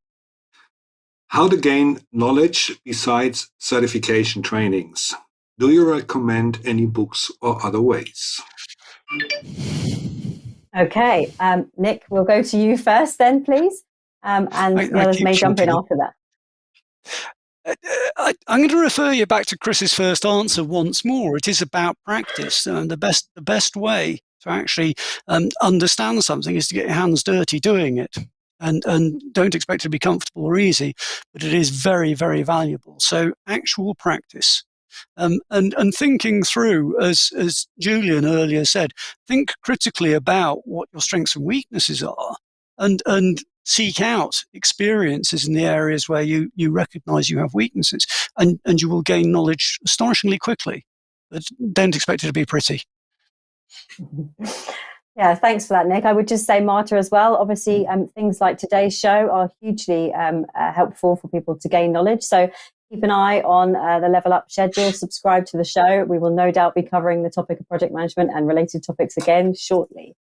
How to gain knowledge besides certification trainings? Do you recommend any books or other ways? Okay, Nick, we'll go to you first then, please. And the others may jump in after that. I'm going to refer you back to Chris's first answer once more. It is about practice. The best way to actually understand something is to get your hands dirty doing it. And don't expect it to be comfortable or easy, but it is very, very valuable. So actual practice. And thinking through, as Julian earlier said, think critically about what your strengths and weaknesses are, and seek out experiences in the areas where you recognize you have weaknesses, and you will gain knowledge astonishingly quickly. But don't expect it to be pretty. Yeah, thanks for that, Nick. I would just say, Marta, as well, obviously things like today's show are hugely helpful for people to gain knowledge. So keep an eye on the Level Up schedule, subscribe to the show. We will no doubt be covering the topic of project management and related topics again shortly.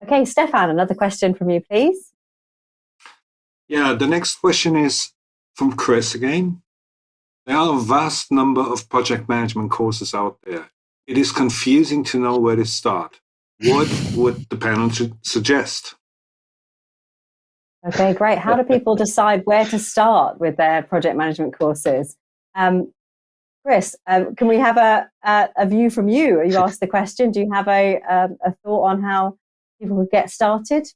Okay, Stephan, another question from you, please. Yeah, the next question is from Chris again. There are a vast number of project management courses out there. It is confusing to know where to start. What would the panel suggest? Okay, great. How do people decide where to start with their project management courses? Chris, can we have a view from you? You asked the question. Do you have a thought on how people would get started?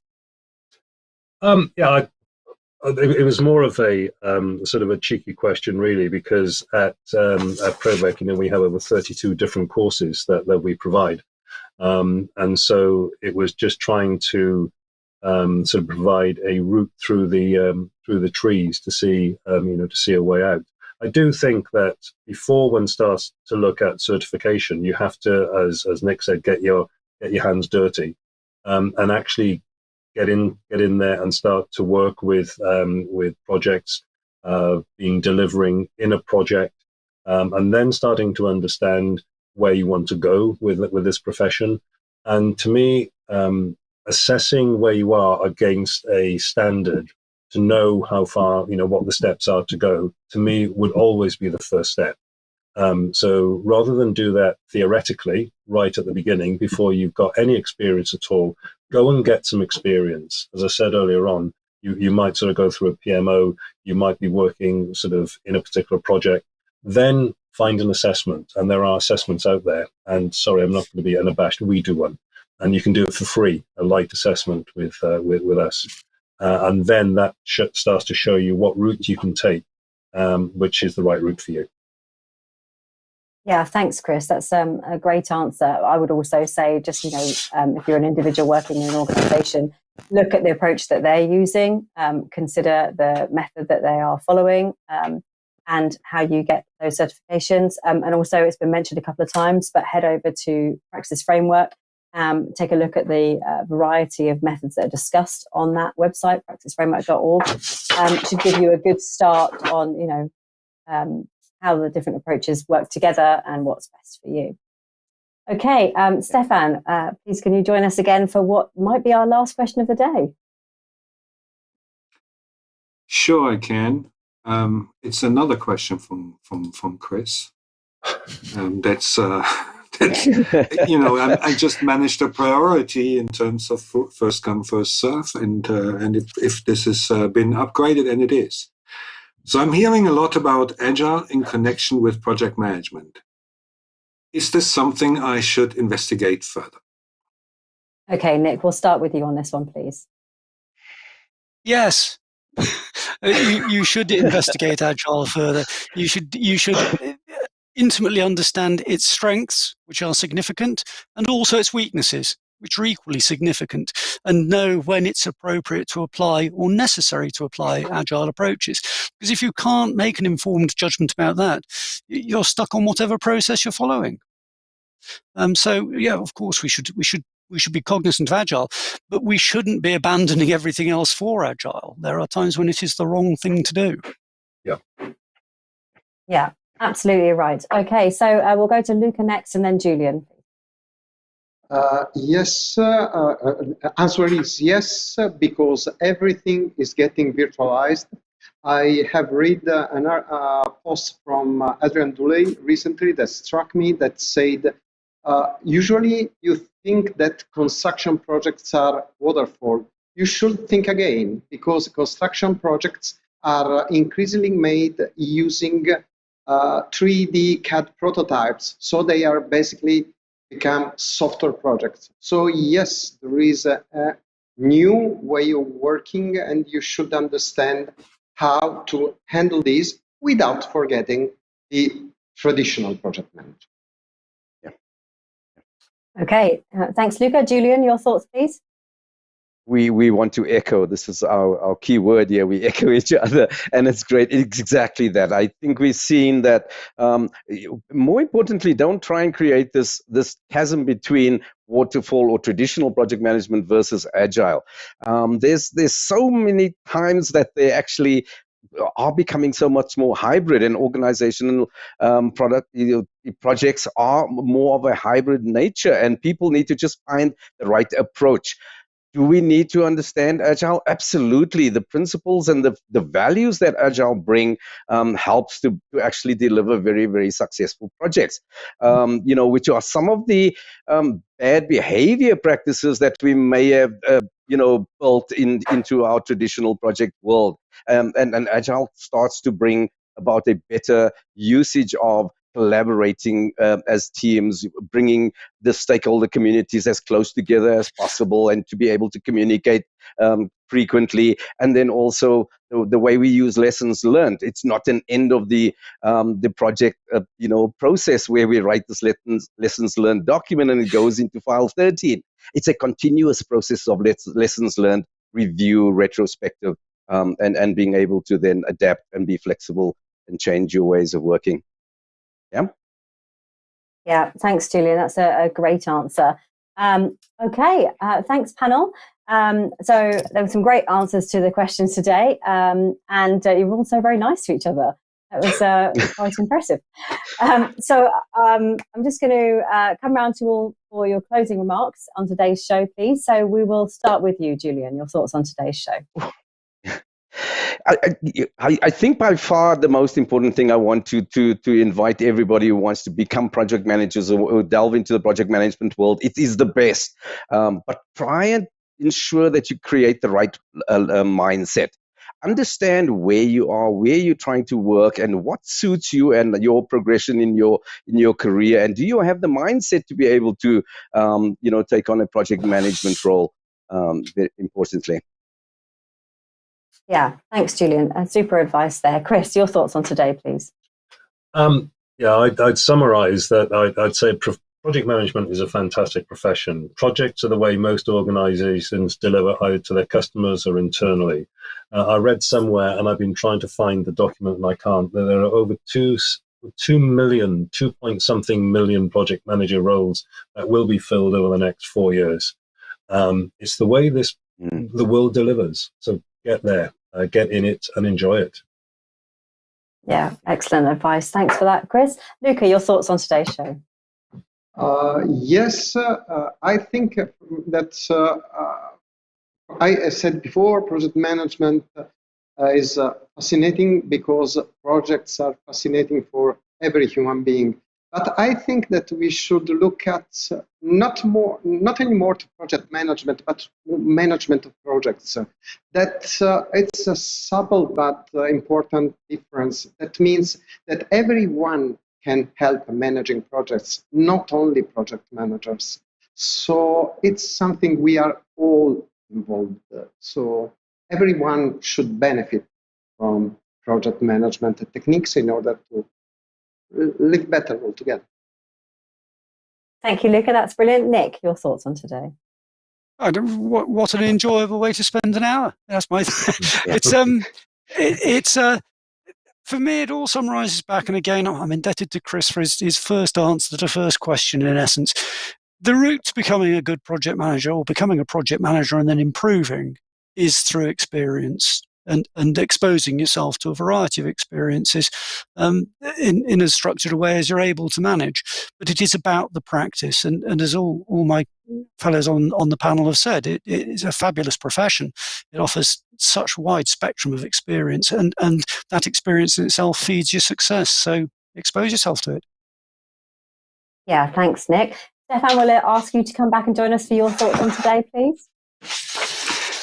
Yeah, it was more of a sort of a cheeky question, really, because at Probec, we have over 32 different courses that we provide. And so it was just trying to sort of provide a route through the trees to see to see a way out. I do think that before one starts to look at certification, you have to, as Nick said, get your hands dirty, and actually get in there and start to work with projects, delivering in a project, and then starting to understand where you want to go with this profession. And to me, assessing where you are against a standard to know how far, what the steps are to go, to me would always be the first step. So rather than do that theoretically right at the beginning before you've got any experience at all, go and get some experience. As I said earlier on, you might sort of go through a PMO, you might be working sort of in a particular project, then find an assessment. And there are assessments out there. And sorry, I'm not going to be unabashed. We do one. And you can do it for free, a light assessment with us. And then that starts to show you what route you can take, which is the right route for you. Yeah, thanks, Chris. That's a great answer. I would also say, just, if you're an individual working in an organization, look at the approach that they're using, consider the method that they are following, and how you get those certifications. And also, it's been mentioned a couple of times, but head over to Praxis Framework, take a look at the variety of methods that are discussed on that website, praxisframework.org. Should give you a good start on, how the different approaches work together and what's best for you. Okay, Stephan, please can you join us again for what might be our last question of the day? Sure, I can. It's another question from Chris. That's I just managed a priority in terms of first come first serve, and if this has been upgraded, and it is. So I'm hearing a lot about Agile in connection with project management. Is this something I should investigate further? Okay, Nick, we'll start with you on this one, please. Yes. You should investigate Agile further. You should intimately understand its strengths, which are significant, and also its weaknesses, which are equally significant, and know when it's appropriate to apply or necessary to apply Agile approaches. Because if you can't make an informed judgment about that, you're stuck on whatever process you're following. So yeah, of course we should be cognizant of Agile, but we shouldn't be abandoning everything else for Agile. There are times when it is the wrong thing to do. Yeah, absolutely right. Okay, so we'll go to Luca next, and then Julian. Yes, answer is yes, because everything is getting virtualized. I have read a post from Adrian Duley recently that struck me, that said, usually you think that construction projects are waterfall. You should think again, because construction projects are increasingly made using 3D CAD prototypes. So they are basically become software projects. So yes, there is a new way of working, and you should understand how to handle this without forgetting the traditional project management. Okay, thanks, Luca. Julian, your thoughts, please? We want to echo. This is our key word here. We echo each other, and it's great. It's exactly that. I think we've seen that. More importantly, don't try and create this chasm between waterfall or traditional project management versus agile. There's so many times that they actually are becoming so much more hybrid, and organizational projects are more of a hybrid nature, and people need to just find the right approach. Do we need to understand Agile? Absolutely. The principles and the values that Agile bring helps to actually deliver very, very successful projects, which are some of the bad behavior practices that we may have, built into our traditional project world. And Agile starts to bring about a better usage of collaborating as teams, bringing the stakeholder communities as close together as possible, and to be able to communicate frequently. And then also the way we use lessons learned. It's not an end of the project process where we write this lessons learned document and it goes into file 13. It's a continuous process of lessons learned, review, retrospective, and being able to then adapt and be flexible and change your ways of working. Yeah, thanks, Julian. That's a great answer. Okay, thanks, panel. So there were some great answers to the questions today, and you're also very nice to each other. That was quite impressive. So I'm just going to come around to all for your closing remarks on today's show, please. So we will start with you, Julian. Your thoughts on today's show. I think by far the most important thing I want to invite everybody who wants to become project managers or delve into the project management world. It is the best, but try and ensure that you create the right mindset. Understand where you are, where you're trying to work, and what suits you and your progression in your career. And do you have the mindset to be able to take on a project management role? Very importantly. Yeah, thanks, Julian. Super advice there. Chris, your thoughts on today, please. I'd summarize that. I'd say project management is a fantastic profession. Projects are the way most organizations deliver either to their customers or internally. I read somewhere, and I've been trying to find the document and I can't, that there are over 2 point something million project manager roles that will be filled over the next 4 years. It's the way the world delivers. So get there, get in it and enjoy it. Yeah, excellent advice. Thanks for that, Chris. Luca, your thoughts on today's show? Yes, I think that I said before, project management is fascinating because projects are fascinating for every human being. But I think that we should look at not anymore to project management, but management of projects. That it's a subtle but important difference. That means that everyone can help managing projects, not only project managers. So it's something we are all involved. So everyone should benefit from project management techniques in order to live better altogether. Thank you, Luca. That's brilliant. Nick, your thoughts on today? What an enjoyable way to spend an hour. That's my. It's for me, it all summarizes back, and again, I'm indebted to Chris for his first answer to the first question. In essence, the route to becoming a good project manager, or becoming a project manager and then improving, is through experience and exposing yourself to a variety of experiences in as structured a way as you're able to manage. But it is about the practice, and as all my fellows on the panel have said, it is a fabulous profession. It offers such a wide spectrum of experience, and that experience in itself feeds your success. So expose yourself to it. Yeah, thanks, Nick. Stephan, will I ask you to come back and join us for your thoughts on today, please?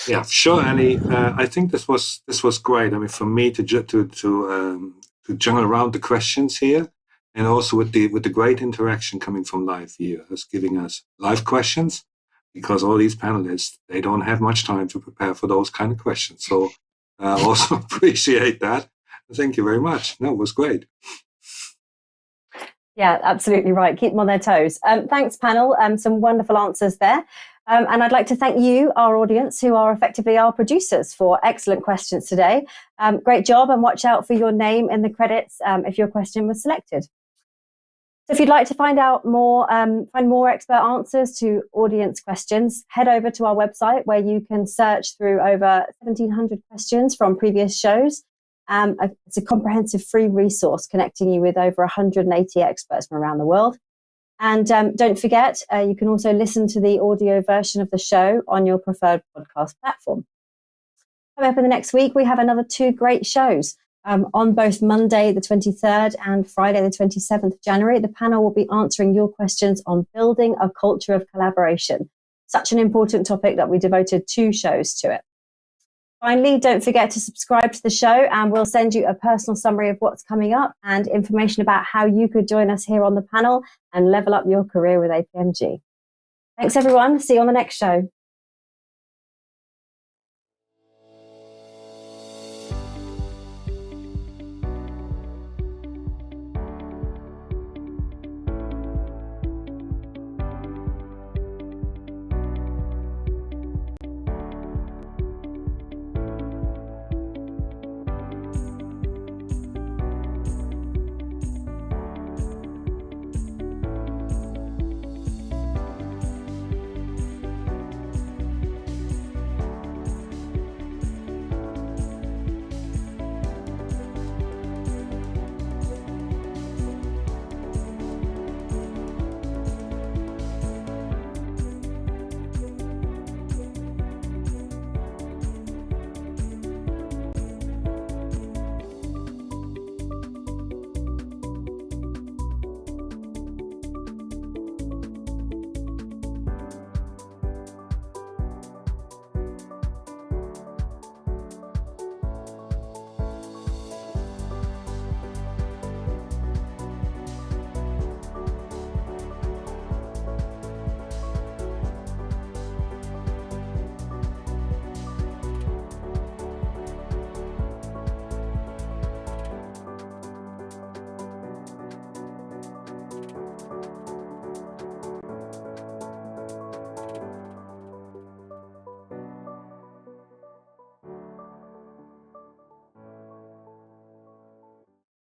Yeah, sure, Ellie. I think this was great. I mean, for me to jungle around the questions here, and also with the great interaction coming from live viewers, giving us live questions, because all these panelists, they don't have much time to prepare for those kind of questions. So I also appreciate that. Thank you very much. No, it was great. Yeah, absolutely right. Keep them on their toes. Thanks, panel. Some wonderful answers there. And I'd like to thank you, our audience, who are effectively our producers, for excellent questions today. Great job, and watch out for your name in the credits if your question was selected. So if you'd like to find more expert answers to audience questions, head over to our website where you can search through over 1,700 questions from previous shows. It's a comprehensive free resource connecting you with over 180 experts from around the world. And don't forget, you can also listen to the audio version of the show on your preferred podcast platform. Coming up in the next week, we have another 2 great shows. On both Monday, the 23rd and Friday, the 27th of January, the panel will be answering your questions on building a culture of collaboration. Such an important topic that we devoted 2 shows to it. Finally, don't forget to subscribe to the show, and we'll send you a personal summary of what's coming up and information about how you could join us here on the panel and level up your career with APMG. Thanks, everyone. See you on the next show.